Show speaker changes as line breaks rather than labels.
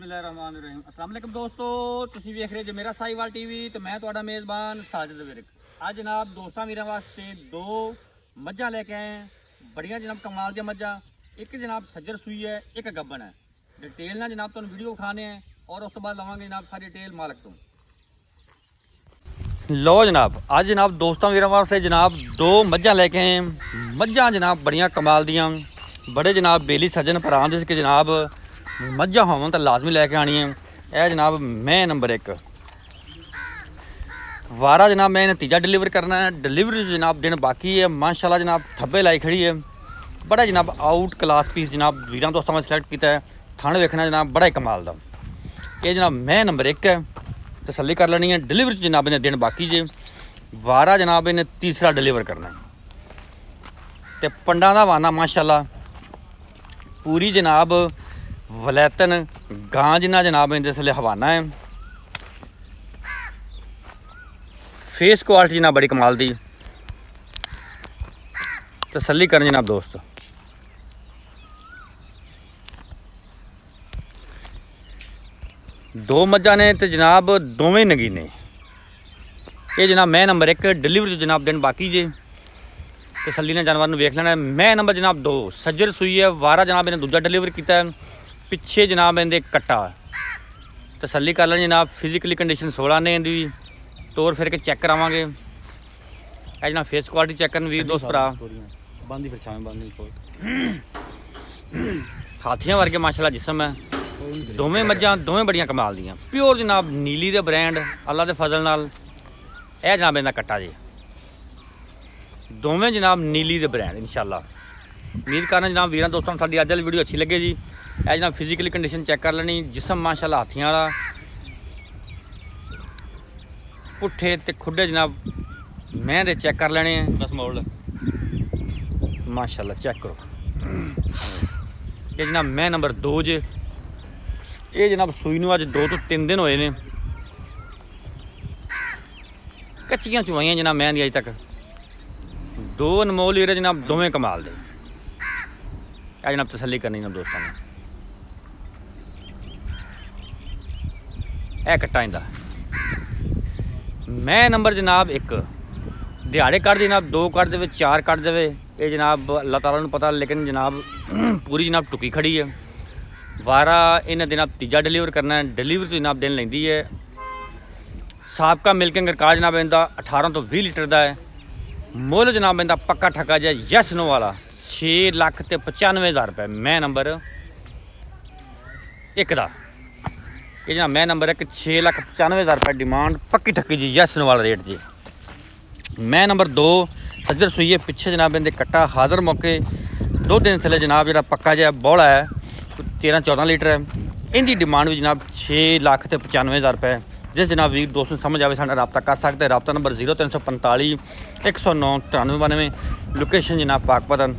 ਬਿਸਮਿਲ੍ਲਾਹਿਰਰਹਿਮਾਨਿਰਰਹੀਮ। अस्सलाम वालेकुम दोस्तों, ਤੁਸੀਂ ਵੇਖ ਰਹੇ ਜੇ ਮੇਰਾ ਸਾਈਵਾਲ ਟੀਵੀ ਤੇ ਮੈਂ ਤੁਹਾਡਾ ਮੇਜ਼ਬਾਨ ਸਾਜਿਦ ਵਿਰਕ। ਅੱਜ ਜਨਾਬ ਦੋਸਤਾਂ ਵੀਰਾਂ ਵਾਸਤੇ ਦੋ ਮੱਝਾਂ ਲੈ ਕੇ ਆਏ ਹਾਂ, ਬੜੀਆਂ ਜਨਾਬ ਕਮਾਲ ਦੀਆਂ ਮੱਝਾਂ। ਇੱਕ ਜਨਾਬ ਸੱਜਰ ਸੂਈ ਹੈ, ਇੱਕ ਗੱਬਣ ਹੈ। ਡਿਟੇਲ ਨਾਲ ਜਨਾਬ ਤੁਹਾਨੂੰ ਵੀਡੀਓ ਵਿਖਾਣੇ ਹੈ ਔਰ ਉਸ ਤੋਂ ਬਾਅਦ ਲਵਾਂਗੇ ਜਨਾਬ ਸਾਰੀ ਡਿਟੇਲ ਮਾਲਕ ਤੋਂ। लो जनाब, अज जनाब दोस्तों वीर वास्ते जनाब दो मझां लेके आए। मझां जनाब बड़ियां कमाल दियां, बड़े जनाब बेली सज्जन भरा जिस कि जनाब मझां होवन तो लाजमी लैके आनी है। यह जनाब मैं नंबर एक वारा जनाब मैं तीजा डिलीवर करना है। डिलीवरी जनाब दिन बाकी है। माशाल्लाह जनाब थब्बे लाई खड़ी है। बड़ा जनाब आउट क्लास पीस जनाब वीरां दोस्तों में सिलेक्ट किया है। थण वेखना जनाब बड़ा ही कमाल दा। ये जनाब मैं नंबर एक है, तसल्ली कर लेनी है। डिलीवरी जनाब इन्हें दिन बाकी जे, वारा जनाब इन्हें तीसरा डिलीवर करना है। तो पंडा का वाना माशाल्लाह पूरी जनाब वलैतन गां जिन्ना जनाब इन्हें इसलिए हवाना है। फेस क्वालिटी जनाब बड़ी कमाल दी, तसल्ली करनी जनाब दोस्त। दो मझां ने तो जनाब दोवें नगीने। ये जनाब मैं नंबर एक, डिलीवरी जनाब दिन बाकी जे, तसल्ली ने जानवर वेख लेना। मैं नंबर जनाब दो सज्जर सूई है, वारा जनाब इन्हें दूजा डिलीवर किया है। पिछे जनाब इन्हें कट्टा, तसल्ली कर लेनी जनाब। फिजिकली कंडीशन 16 ने इनकी तोड़ फिर के चेक करावांगे। है जनाब फेस क्वालिटी चेक करन वीर दोस्त भरा। हाथियां वर्गे माशाल्लाह जिसम है। दोवें मझां दोवें बड़ियां कमाल दियां, प्योर जनाब नीली दे ब्रांड अल्लाह दे फजल नाल। यह जनाब इन्दा कट्टा जी, दोवें जनाब नीली दे ब्रांड इंशाल्लाह। उम्मीद करना जनाब वीरां दोस्तों साडी अज वाली वीडियो अच्छी लगे जी। यह जनाब फिजिकली कंडीशन चेक कर लेनी। जिसम माशाल्लाह हाथियां वाला, पुट्ठे ते खुडे जनाब मैं दे चेक कर लेने हैं। बस मोड़ माशाल्लाह चेक करो। ये जनाब मैं नंबर दो जे। ये जनाब सूई नूं अज 2 तो 3 दिन होए ने। कच्चियां चुवाइयां जनाब मैं दी अज तक। दो अनमोल हीरे जनाब दोवें कमाल दे। यह जनाब तसल्ली करनी जनाब दोस्तों ने। यह कट्टा इंदा मैं नंबर जनाब एक। दिहाड़े कट दे जनाब 2 कट दे, 4 कट दे। ये जनाब अल्लाह ताला नूं पता, लेकिन जनाब पूरी जनाब टुकी खड़ी है। वारा इन्हें जनाब तीजा डिलीवर करना है। डिलीवरी तो जनाब दिन लेंदी है। साबका मिल्किंग रिकॉर्ड जनाब इनका 18 तो 20 लीटर का है। मुल जनाब इनका पक्का ठक्का जो यस नो वाला 6,95,000 रुपये मैं नंबर एक का। ये जनाब मैं नंबर एक 6,95,000 रुपये डिमांड पक्की ठक्की जी, यस नो वाला रेट जी। मैं नंबर दो सज्जर सूई है। पिछे जनाब इनके कट्टा हाज़र मौके 2 दिन थले जनाब जो पक्का जो बौला है 13-14 लीटर है। इनकी डिमांड भी जनाब 6,95,000 रुपये। जिस जनाब वीर दोस्तों समझ आए साढ़ा रबता कर सकते हैं। रबता नंबर 0345 109 9392। लोकेशन जनाब पाकपतन